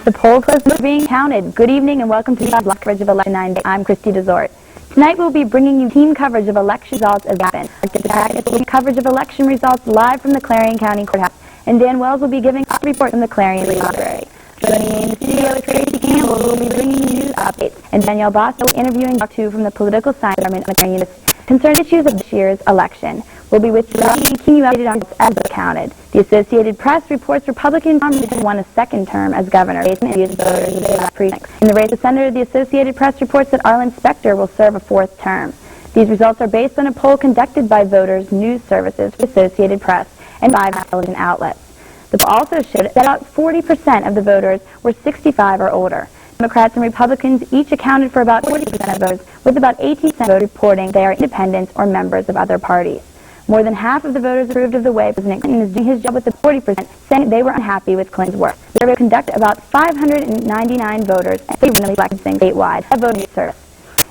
The poll close is being counted. Good evening and welcome to the live coverage of Election 9 Day. I'm Christy Desort. Tonight we'll be bringing you team coverage of election results as they happen. We'll be coverage of election results live from the Clarion County Courthouse. And Dan Wells will be giving a report from the Clarion Free Library. Joining me in the studio is Tracy Campbell, who will be bringing you news updates. And Danielle Boss will be interviewing Dr. from the Political Science Department on the Clarion concerning issues of this year's election. We'll be with you keeping you updated on as they're counted. The Associated Press reports Republican Tom Richardson won a second term as governor based on voters of the precincts. In the race for senator, the Associated Press reports that Arlen Specter will serve a fourth term. These results are based on a poll conducted by voters, news services, Associated Press, and 5 television outlets. The poll also showed that about 40% of the voters were 65 or older. Democrats and Republicans each accounted for about 40% of votes, with about 18% of voters reporting they are independents or members of other parties. More than half of the voters approved of the way President Clinton is doing his job, with the 40% saying they were unhappy with Clinton's work. The survey conducted about 599 voters and they randomly selected statewide a voting service.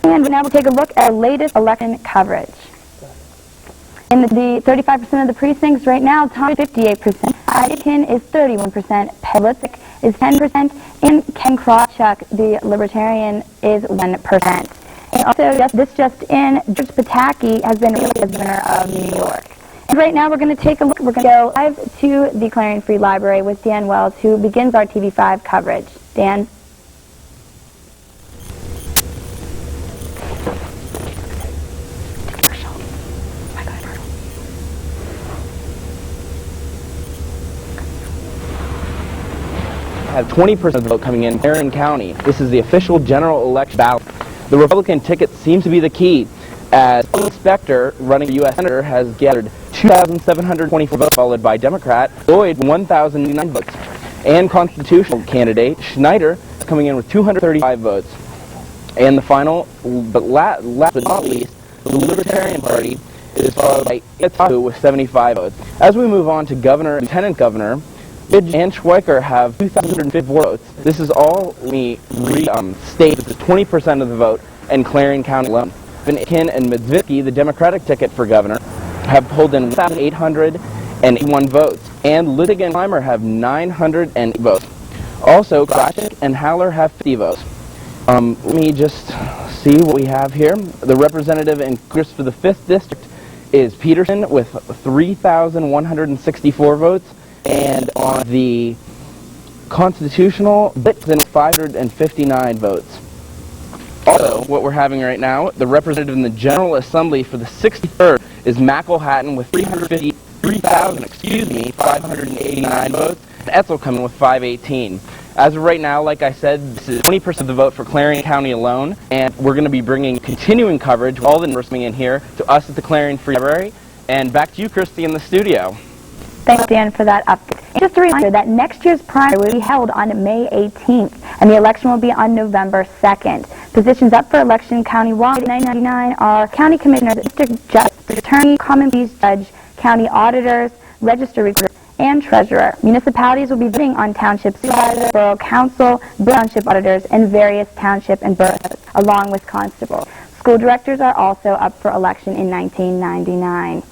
And now we'll take a look at our latest election coverage. In the 35% of the precincts right now, Tom is 58%, Idakin is 31%, Pavlicek is 10%, and Ken Krawchuk, the Libertarian, is 1%. And also, just in, George Pataki has been elected as governor of New York. And right now, we're going to take a look. We're going to go live to the Clarion Free Library with Dan Wells, who begins our TV5 coverage. Dan? Have 20% of the vote coming in Clarion County. This is the official general election ballot. The Republican ticket seems to be the key, as Arlen Specter, running for U.S. Senator, has gathered 2,724 votes, followed by Democrat Lloyd, 1,009 votes. And constitutional candidate Schneider coming in with 235 votes. And the final, but last but not least, the Libertarian Party is followed by Itaku with 75 votes. As we move on to governor and lieutenant governor, Bidge and Schweiker have 2,054 votes. This is all state that 20% of the vote in Clarion County alone. Kin and Medvinsky, the Democratic ticket for governor, have pulled in 1,881 votes, and Littig and Clymer have 908 votes. Also, Krawchuk and Haller have 50 votes. Let me just see what we have here. The representative in Congress for the 5th District is Peterson with 3,164 votes. And on the constitutional, Blitzen 559 votes. Also, what we're having right now, the representative in the General Assembly for the 63rd is McElhatton with 589 votes, and Etzel coming with 518. As of right now, like I said, this is 20% of the vote for Clarion County alone, and we're going to be bringing continuing coverage with all the numbers coming in here to us at the Clarion Free Library. And back to you, Christy, in the studio. Thanks, Dan, for that update. And just a reminder that next year's primary will be held on May 18th, and the election will be on November 2nd. Positions up for election countywide in 1999 are county commissioners, district judge, attorney, common pleas judge, county auditors, register recorder, and treasurer. Municipalities will be voting on township supervisor, borough council, township auditors, and various township and boroughs, along with constables. School directors are also up for election in 1999.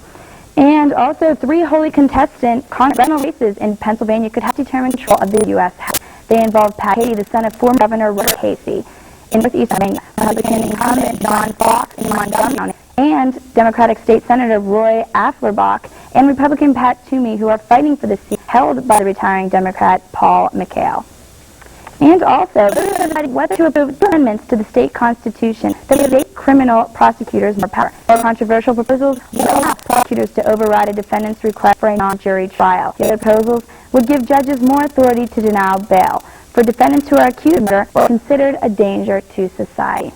And also, 3 wholly contestant congressional races in Pennsylvania could have determined control of the U.S. House. They involve Pat Casey, the son of former Governor Roy Casey. In Northeast Pennsylvania, Republican incumbent John Fox in Montgomery County, and Democratic State Senator Roy Afflerbach and Republican Pat Toomey, who are fighting for the seat held by the retiring Democrat Paul McHale. And also, voters are deciding whether to approve amendments to the state constitution that would give criminal prosecutors more power. More controversial proposals would allow prosecutors to override a defendant's request for a non-jury trial. The other proposals would give judges more authority to deny bail for defendants who are accused of murder or considered a danger to society.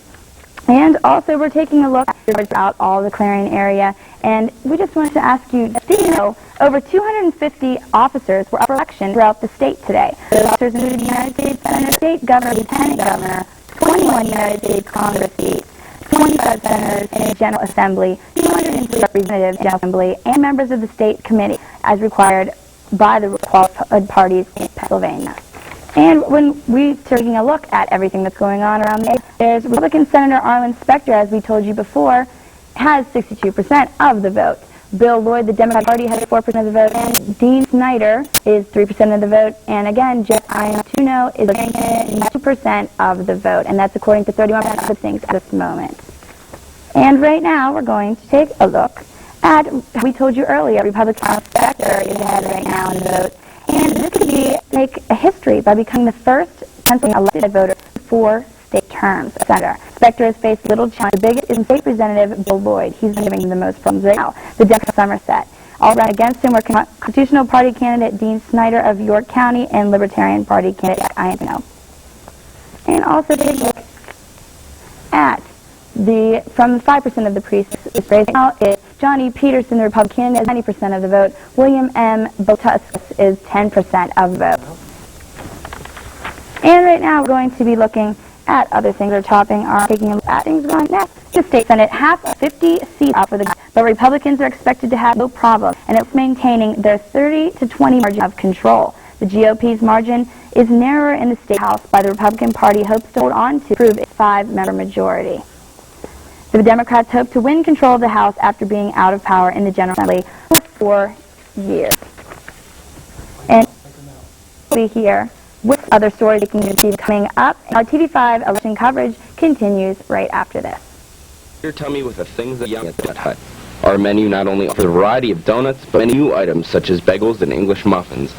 And also, we're taking a look at all the Clarion area, and we just wanted to ask you, did you know over 250 officers were up for election throughout the state today? Those officers included the United States Senator, State Governor, Lieutenant Governor, 21 United States Congress seats, 25 senators in a General Assembly, 203 representatives in the General Assembly, and members of the State Committee, as required by the qualified parties in Pennsylvania. And when we're taking a look at everything that's going on around the state, there's Republican Senator Arlen Specter, as we told you before, has 62% of the vote. Bill Lloyd, the Democratic Party, has 4% of the vote, and Dean Snyder is 3% of the vote, and again, Jeff Iantuno is getting 2% of the vote, and that's according to 31% of the things at this moment. And right now, we're going to take a look at, we told you earlier, Republican Inspector is ahead right now in the vote, and this could make a history by becoming the first Pennsylvania elected voter for 4 state terms. Senator Specter has faced little challenge. The biggest is State Representative Bill Lloyd. He's been giving him the most problems right now. The Democrat of Somerset. All run against him were Constitutional Party candidate Dean Snyder of York County and Libertarian Party candidate Iantuno. And also take a look at from 5% of the precincts is raised now, it's Johnny Peterson, the Republican, is 90% of the vote. William M. Botuskus is 10% of the vote. And right now we're going to be looking at other things we're taking a look at things going next. The state Senate has 50 seats up for the but Republicans are expected to have no problem, and it's maintaining their 30 to 20 margin of control. The GOP's margin is narrower in the state house, but the Republican Party hopes to hold on to prove its 5-member majority. The Democrats hope to win control of the House after being out of power in the General Assembly for 4 years. And we'll be here with other stories you can see coming up. Our TV5 election coverage continues right after this. Your tummy with the things that young at the Donut Hut. Our menu not only offers a variety of donuts, but many new items such as bagels and English muffins.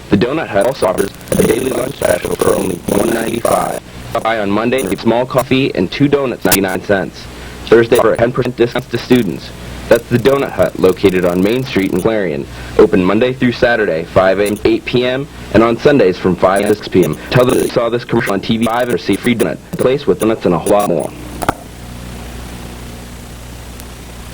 The Donut Hut also offers a daily lunch special for only $1.95. Buy on Monday, get small coffee and 2 donuts, 99 cents. Thursday for a 10% discount to students. That's the Donut Hut, located on Main Street in Clarion. Open Monday through Saturday, 5 a.m. to 8 p.m., and on Sundays from 5 to 6 p.m. Tell them you saw this commercial on TV5 and receive free donut. A place with donuts and a whole lot more.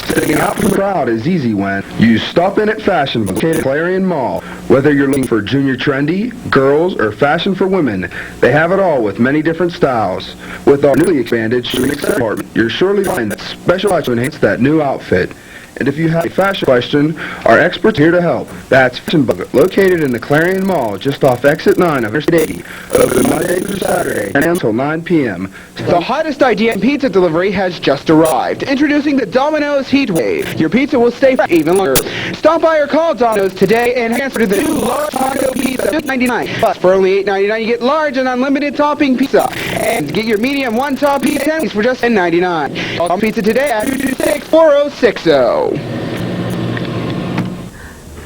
Sitting out from the crowd is easy when you stop in at Fashion, located at Clarion Mall. Whether you're looking for junior trendy, girls, or fashion for women, they have it all with many different styles. With our newly expanded shoe and accessory department, you'll surely find that specialized to enhance that new outfit. And if you have a fashion question, our experts are here to help. That's Fashion Bug, located in the Clarion Mall, just off Exit 9 of Interstate 80, open Monday through Saturday, 10 a.m. until 9 p.m. The hottest idea in pizza delivery has just arrived. Introducing the Domino's Heat Wave. Your pizza will stay fresh even longer. Stop by or call Domino's today and answer to the new large taco pizza, $6.99. Plus, for only $8.99, you get large and unlimited topping pizza. And get your medium one-top pizza sandwich for just $10.99. Call pizza today at 226-4060.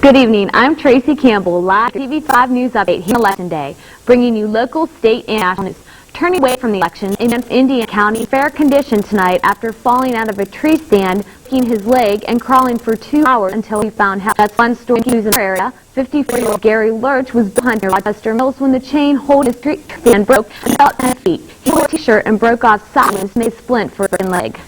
Good evening. I'm Tracy Campbell, live TV5 News Update here on Election Day, bringing you local, state, and national news. Turning away from the election, in Indiana County, fair condition tonight after falling out of a tree stand, breaking his leg, and crawling for 2 hours until he found help. That's one story news in the area. 54-year-old Gary Lurch was behind near Rochester Mills when the chain holding his tree stand broke about 10 feet. He wore a t-shirt and broke off sideways and made a splint for his leg.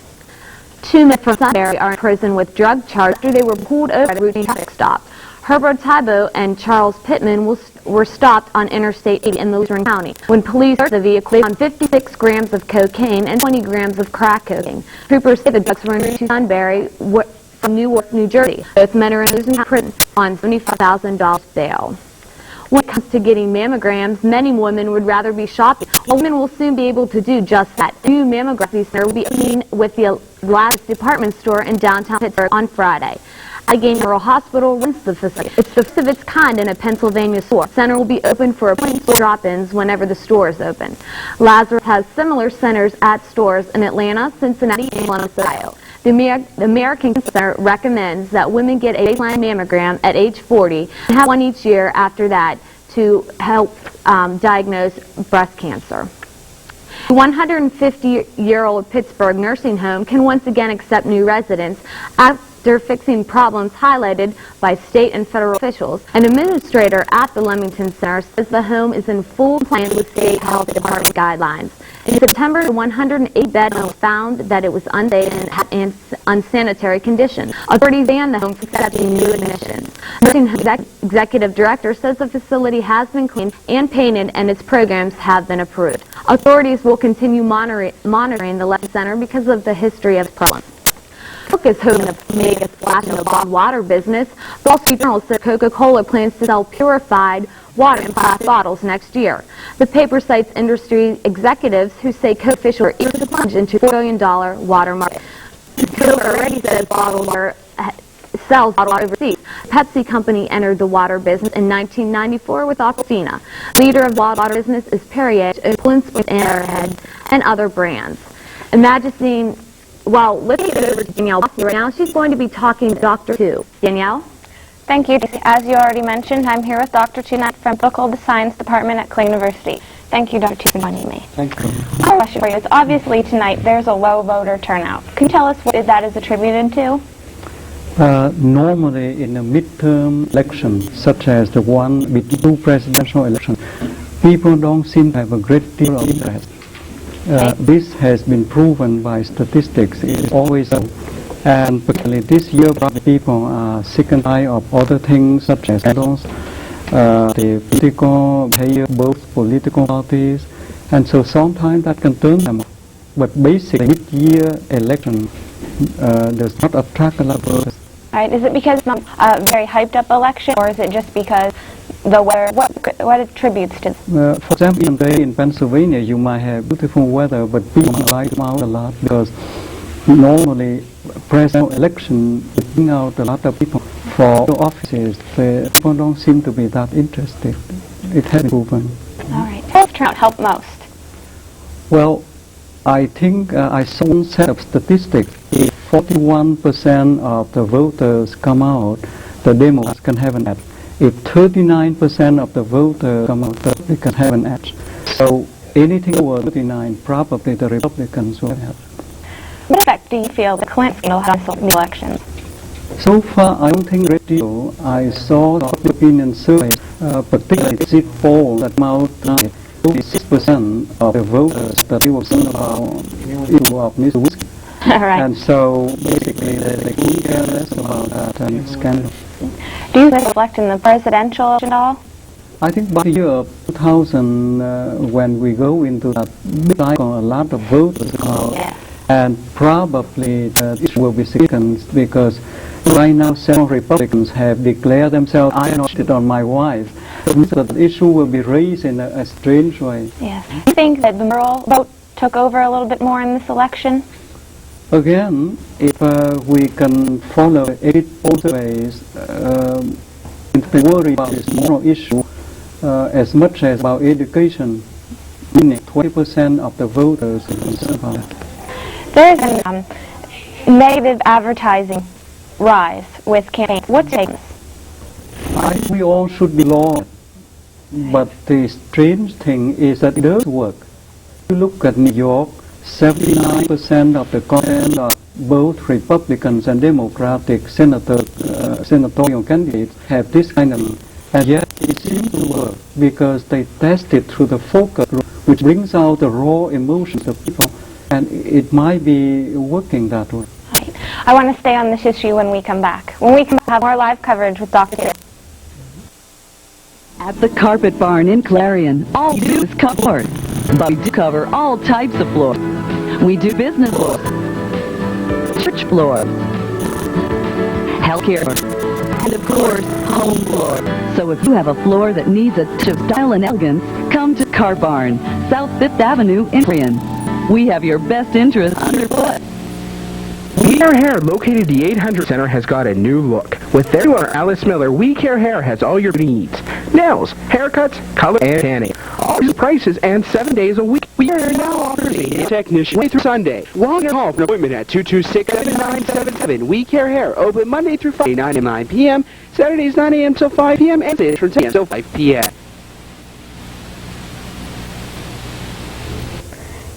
2 men from Sunbury are in prison with drug charges after they were pulled over at a routine traffic stop. Herbert Tybo and Charles Pittman were stopped on Interstate 80 in Luzerne County. When police searched the vehicle, they found 56 grams of cocaine and 20 grams of crack cocaine. Troopers say the drugs were in Sunbury from Newark, New Jersey. Both men are in Luzerne prison on $75,000 bail. When it comes to getting mammograms, many women would rather be shopping. Women will soon be able to do just that. A new mammography center will be opening with the Lattice department store in downtown Pittsburgh on Friday. Allegheny Rural Hospital runs the facility. It's the first of its kind in a Pennsylvania store. The center will be open for appointment drop-ins whenever the store is open. Lazarus has similar centers at stores in Atlanta, Cincinnati, and Columbus, Ohio. The American Cancer Center recommends that women get a baseline mammogram at age 40 and have one each year after that to help diagnose breast cancer. The 150-year-old Pittsburgh nursing home can once again accept new residents after fixing problems highlighted by state and federal officials. An administrator at the Leamington Center says the home is in full compliance with state health department guidelines. In September, the 108-bed home found that it was unsafe and unsanitary condition. Authorities banned the home from accepting new admissions. Nursing home executive director says the facility has been cleaned and painted and its programs have been approved. Authorities will continue monitoring the Leamington Center because of the history of problems. Coke is hoping to make a splash in the bottled water business. The Wall Street Journal says Coca-Cola plans to sell purified water in plastic bottles next year. The paper cites industry executives who say Coke officials are eager to plunge into $4 billion water market. Coke already says bottled water sells bottled water overseas. Pepsi Company entered the water business in 1994 with Aquafina. Leader of the water business is Perrier, influenced with Arrowhead and other brands. Imagine, well, let's get over to Danielle right now. She's going to be talking to Dr. Tu. Danielle? Thank you. As you already mentioned, I'm here with Dr. Tu from Political Science Department at Clarion University. Thank you, Dr. Tu, for joining me. Thank you. Our question for you is, obviously tonight there's a low voter turnout. Can you tell us what that is attributed to? Normally in a midterm election, such as the one with two presidential elections, people don't seem to have a great deal of interest. This has been proven by statistics. It is always so. And particularly this year, probably people are sick and tired of other things such as scandals, the political behavior, both political parties, and so sometimes that can turn them off. But basically, mid-year election does not attract a lot of voters. Right. Is it because it's not a very hyped-up election, or is it just because the weather? What attributes to this? For example, even today in Pennsylvania, you might have beautiful weather, but people might come out a lot because normally presidential election bring out a lot of people for offices. People don't seem to be that interested. It has been proven. All right. How does turnout help most? Well, I think I saw one set of statistics. If 41% of the voters come out, the Democrats can have an edge. If 39% of the voters come out, the Republicans have an edge. So anything over 39, probably the Republicans will have. What effect do you feel the Clinton scandal had on the elections? So far, I don't think great deal. I saw the public opinion survey, particularly the exit poll that came out tonight. 56% of the voters that they were concerned about issue of Mr. Whiskey. All right. And so basically they couldn't care less about that scandal. Do you think it reflect in the presidential election at all? I think by the year of 2000, when we go into that big cycle, a lot of voters come out. Yeah. And probably this will be significant because right now several Republicans have declared themselves, I am not cheated on my wife. So the issue will be raised in a strange way. Yes. Do you think that the mayoral vote took over a little bit more in this election? Again, if we can follow exit poll surveys, they worry about this moral issue as much as about education, meaning 20% of the voters are concerned about it. There's a negative advertising rise with campaigns. What's your take on this? I think we all should be law, but the strange thing is that it does work. If you look at New York, 79% of the content of both Republicans and Democratic senatorial candidates have this kind of, and yet it seems to work because they test it through the focus group, which brings out the raw emotions of people. And it might be working that way. Right. I want to stay on this issue when we come back. When we come back, have more live coverage with Dr. Tu. At the Carpet Barn in Clarion, all we do is cover floors. But we do cover all types of floors. We do business floors, church floors, healthcare, and of course, home floors. So if you have a floor that needs a touch of style and elegance, come to Carpet Barn, South 5th Avenue in Clarion. We have your best interest underfoot. We Care Hair, located at the 800 Center, has got a new look. With their owner, Alice Miller, We Care Hair has all your needs. Nails, haircuts, color, and tanning. All these prices and 7 days a week. We are now offering a technician Monday through Sunday. Long and call for an appointment at 226-7977. We Care Hair, open Monday through Friday, 9 to 9 p.m., Saturdays 9 a.m. till 5 p.m., and Sundays from 10 a.m. till 5 p.m.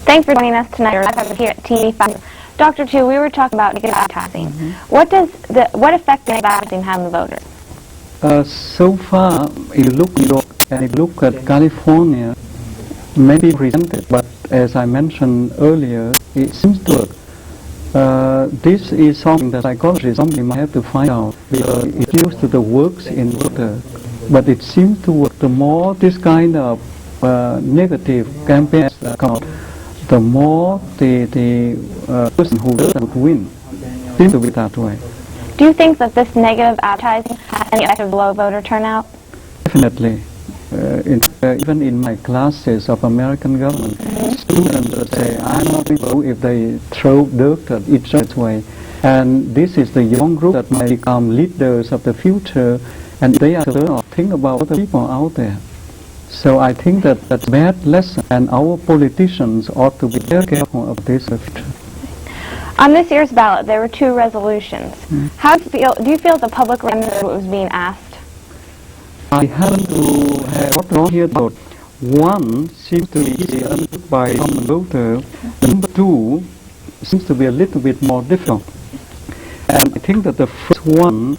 Thanks for joining us tonight here at TV5. Dr. Tu, we were talking about negative advertising. What effect does advertising have on the voters? So far, if you look at California, maybe presented, but as I mentioned earlier, it seems to work. This is something that psychologists somebody might have to find out because it used to the works in voter, but it seems to work. The more this kind of negative campaigns come out, the more the person who doesn't win seems to be that way. Do you think that this negative advertising has any effect of low voter turnout? Definitely. Even in my classes of American government, students would say, I'm not going to vote if they throw dirt at each other's way. And this is the young group that might become leaders of the future, and they are to think about other people out there. So I think that that's a bad lesson, and our politicians ought to be very careful of this future. On this year's ballot, there were 2 resolutions. How do you feel the public understood what was being asked? I happen to have what wrong here about one seems to be easily understood by common voter. Number 2 seems to be a little bit more difficult. And I think that the first one,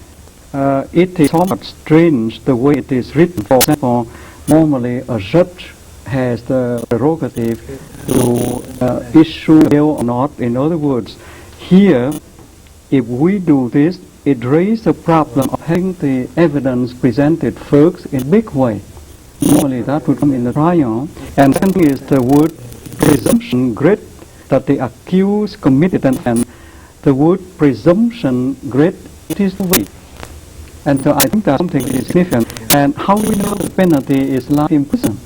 it is somewhat strange the way it is written. For example, normally a judge has the prerogative to issue a bill or not. In other words, here, if we do this, it raises the problem of having the evidence presented first in a big way. Normally that would come in the trial. And second thing is the word presumption great that the accused committed, and the word presumption great, it is the way. And so I think that's something that is significant. And how do we know the penalty is life in prison?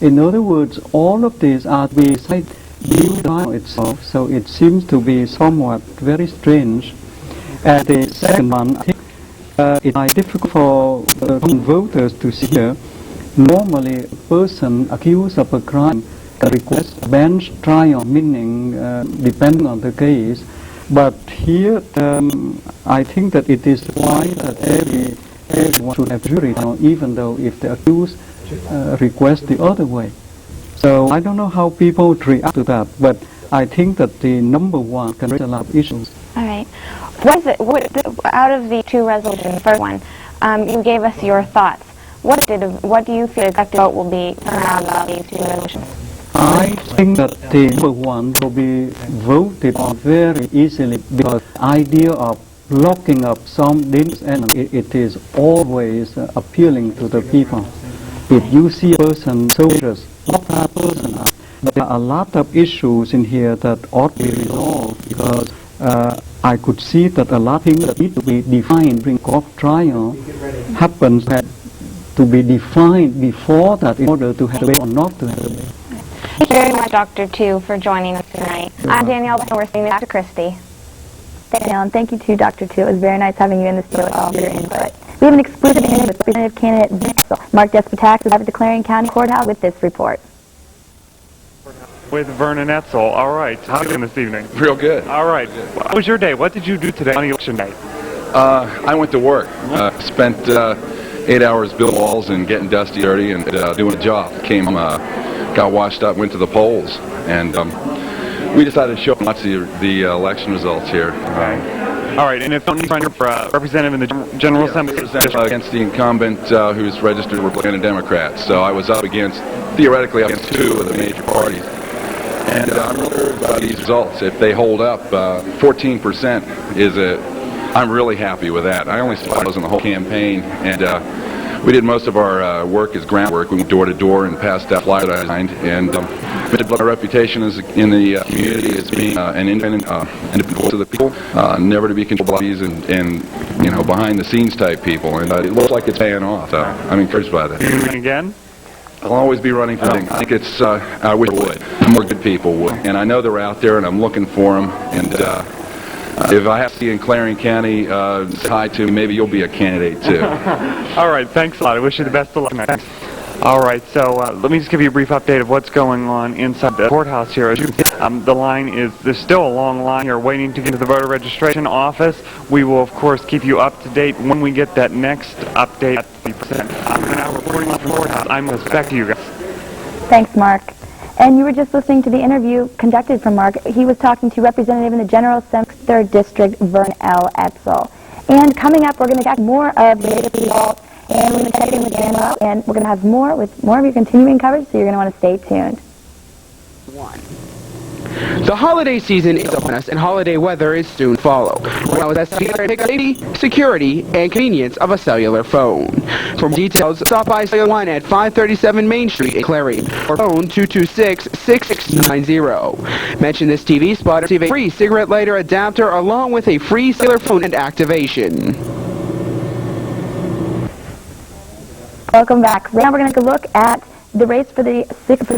In other words, all of these are beside the trial itself, so it seems to be somewhat very strange. And the second one, I think it's difficult for common voters to see here. Normally, a person accused of a crime can request a bench trial, meaning depending on the case. But here, I think that it is wise that everyone should have jury trial, even though if the accused requests the other way. So I don't know how people react to that, but I think that the number 1 can raise a lot of issues. All right. Out of the 2 resolutions, the first one, you gave us your thoughts. What do you feel the effective vote will be around about these 2 resolutions? I think that the number 1 will be voted on very easily, because the idea of locking up some dangerous enemy, it is always appealing to the people. If you see a person so dangerous, lock that person up. But there are a lot of issues in here that ought to be resolved, because I could see that a lot of things that need to be defined during court trial happens to be defined before that in order to have a way or not to have a way. Thank you very much, Dr. Tu, for joining us tonight. I'm Danielle, and we're speaking to Dr. Christie. Thank you, and thank you to Dr. Tu. It was very nice having you in the studio with all of your input. We have an exclusive interview with Representative candidate Mark Despotax is live at the Clarion County Courthouse with this report. With Vernon Etzel. All right. How are you doing this evening? Real good. All right. How was your day? What did you do today on election day? I went to work. Spent 8 hours building walls and getting dusty, dirty, and doing a job. Got washed up, went to the polls, and we decided to show lots of the election results here. All right. And if you need to run representative in the General Assembly Against the incumbent who's registered Republican and Democrat. So I was theoretically up against 2 of the major parties. And I'm really about these results. If they hold up, 14% I'm really happy with that. I only saw those in the whole campaign, and we did most of our work as groundwork. We went door to door and passed out flyers that I designed, and my reputation in the community as being an independent voice of the people, never to be controlled by these and behind the scenes type people, and it looks like it's paying off. I'm encouraged by that. Again? I'll always be running for things. I think I wish I would. More good people would. And I know they're out there, and I'm looking for them. And if I have to see in Clarion County, say hi to me, maybe you'll be a candidate, too. All right. Thanks a lot. I wish you the best of luck tonight. All right. So let me just give you a brief update of what's going on inside the courthouse here. As you can see, there's still a long line here waiting to get to the voter registration office. We will, of course, keep you up to date when we get that next update at 30%. I'm now reporting from the courthouse. I'm going to back to you guys. Thanks, Mark. And you were just listening to the interview conducted from Mark. He was talking to Representative in the General Assembly 3rd District, Vern L. Etzel. And coming up, we're going to get more of the latest results, and we're going to check in with Danielle, and we're going to have more of your continuing coverage, so you're going to want to stay tuned. The holiday season is upon us, and holiday weather is soon follow. Now it's necessary to pick up safety, security, and convenience of a cellular phone. For more details, stop by Cellular One at 537 Main Street in Clarion, or phone 226-6690. Mention this TV spot to receive a free cigarette lighter adapter along with a free cellular phone and activation. Welcome back. Right now we're going to look at the race for the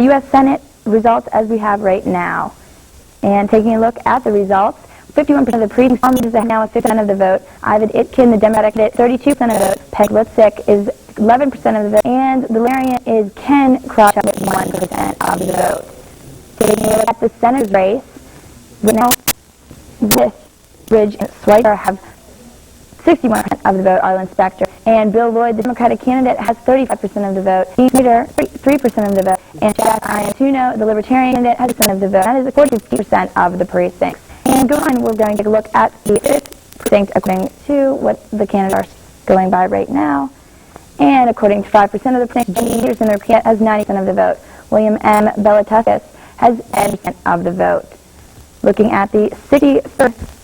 U.S. Senate results as we have right now. And taking a look at the results, 51% of the precincts. Tom is now with 50% of the vote. Ivan Itkin, the Democratic candidate, 32% of the vote. Peg Lipsick is 11% of the vote. And the Clarion is Ken Crouch with 1% of the vote. Taking a look at the Senator's race, right now, with Ridge and Schweitzer have 61% of the vote, Arlen Specter. And Bill Lloyd, the Democratic candidate, has 35% of the vote. Dean Snyder, 3% of the vote. And Jack Iantuno, the Libertarian candidate, has 10% of the vote. That is according to 50% of the precincts. And going on, we're going to take a look at the 5th precinct according to what the candidates are going by right now. And according to 5% of the precincts, Jenny Peterson, the Republican, has 90% of the vote. William M. Belatuskis has 10% of the vote. Looking at the 61st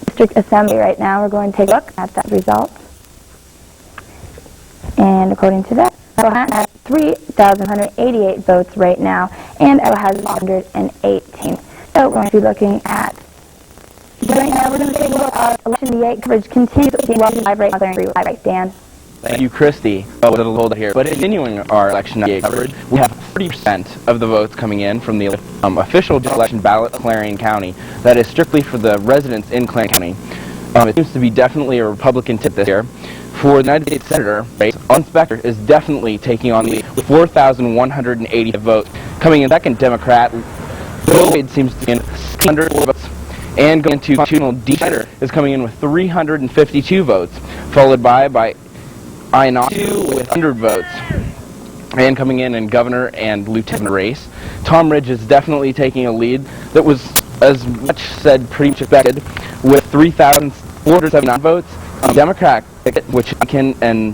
District Assembly right now, we're going to take a look at that result. And according to that, Manhattan has 3,188 votes right now, and Iowa has 118. So we're going to be looking at, right now we're going to take a look at Election Day coverage continues to be live right now. Right, Dan? Thank you, Christy. A little hold here. But continuing our Election Day coverage, we have 30% of the votes coming in from the official election ballot in Clarion County. That is strictly for the residents in Clarion County. It seems to be definitely a Republican tip this year. For the United States Senator race, Arlen Specter is definitely taking on the 4,180 votes. Coming in second, Democrat Bill Lloyd seems to be in 600 votes. And going into Constitutional, Dean Snyder is coming in with 352 votes, followed by Iantuno with 100 votes. And coming in Governor and Lieutenant race, Tom Ridge is definitely taking a lead that was, as much said, pretty much expected, with 3,479 votes. Democrat which Ken and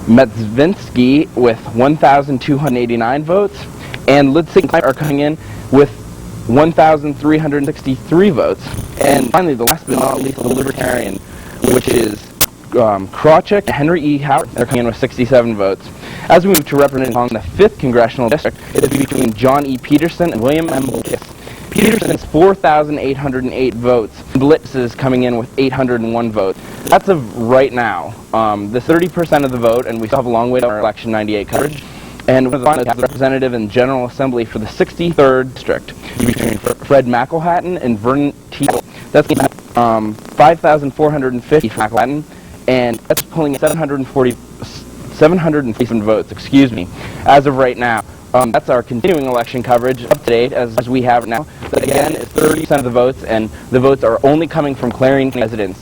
Metzvinsky with 1,289 votes, and Lipsick are coming in with 1,363 votes. And finally, the last but not least, the Libertarian, which is Krawczyk and Henry E. Howard. They're coming in with 67 votes. As we move to representing the 5th Congressional District, it is between John E. Peterson and William M. Bliss. Peterson's 4,808 votes. Blitz is coming in with 801 votes. That's of right now. The 30% of the vote, and we still have a long way to our Election 98 coverage. And one of the finalists is the representative in General Assembly for the 63rd District, between Fred McElhatton and Vernon T. That's 5,450 for McElhatton, and that's pulling 747 votes, as of right now. That's our continuing election coverage up to date as we have it now. But again, it's 30% of the votes, and the votes are only coming from Clarion residents.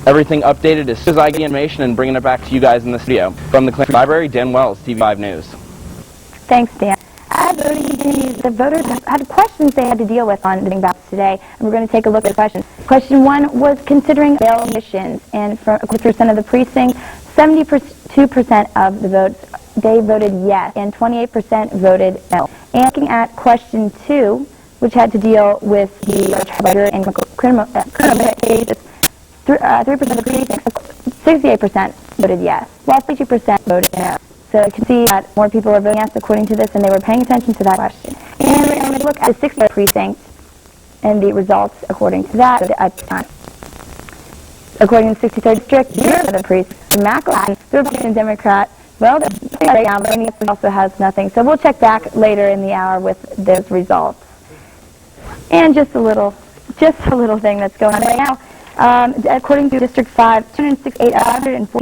Everything updated as soon as I get information and bringing it back to you guys in the studio. From the Clarion Library, Dan Wells, TV5 News. Thanks, Dan. As voting continues, the voters had questions they had to deal with on voting ballots today, and we're going to take a look at the questions. Question 1 was considering bail missions, and for 1% of the precinct, 72% of the votes, they voted yes, and 28% voted no. And looking at question 2, which had to deal with the murder and criminal cases, 3% of the precincts, 68% voted yes, while 32% voted no. So you can see that more people are voting yes according to this, and they were paying attention to that question. And we're going to look at the 63rd precinct and the results according to that. According to the 63rd district, 0 of the precincts, McElhatton, the Republican Democrat, well, right now, but it also has nothing. So we'll check back later in the hour with those results. And just a little thing that's going on right now. According to District 5, 268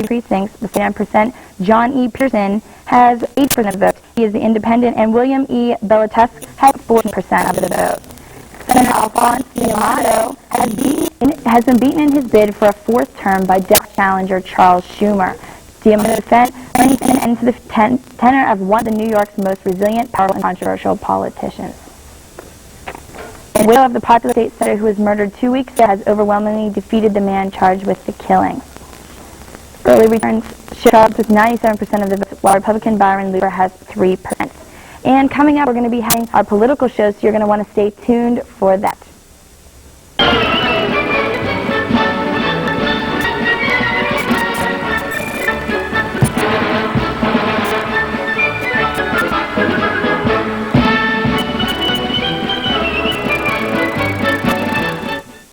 precincts, the 49%, John E. Peterson has 8% of the vote. He is the independent, and William E. Belatuskis has 14% of the vote. Senator Alphonse D'Amato has been beaten in his bid for a 4th term by Democratic challenger Charles Schumer. D'Amato defends an end to the tenure of one of the New York's most resilient, powerful, and controversial politicians. The widow of the popular state senator who was murdered 2 weeks ago has overwhelmingly defeated the man charged with the killing. Early returns show Charles with 97% of the votes, while Republican Byron Luper has 3%. And coming up, we're going to be having our political show, so you're going to want to stay tuned for that.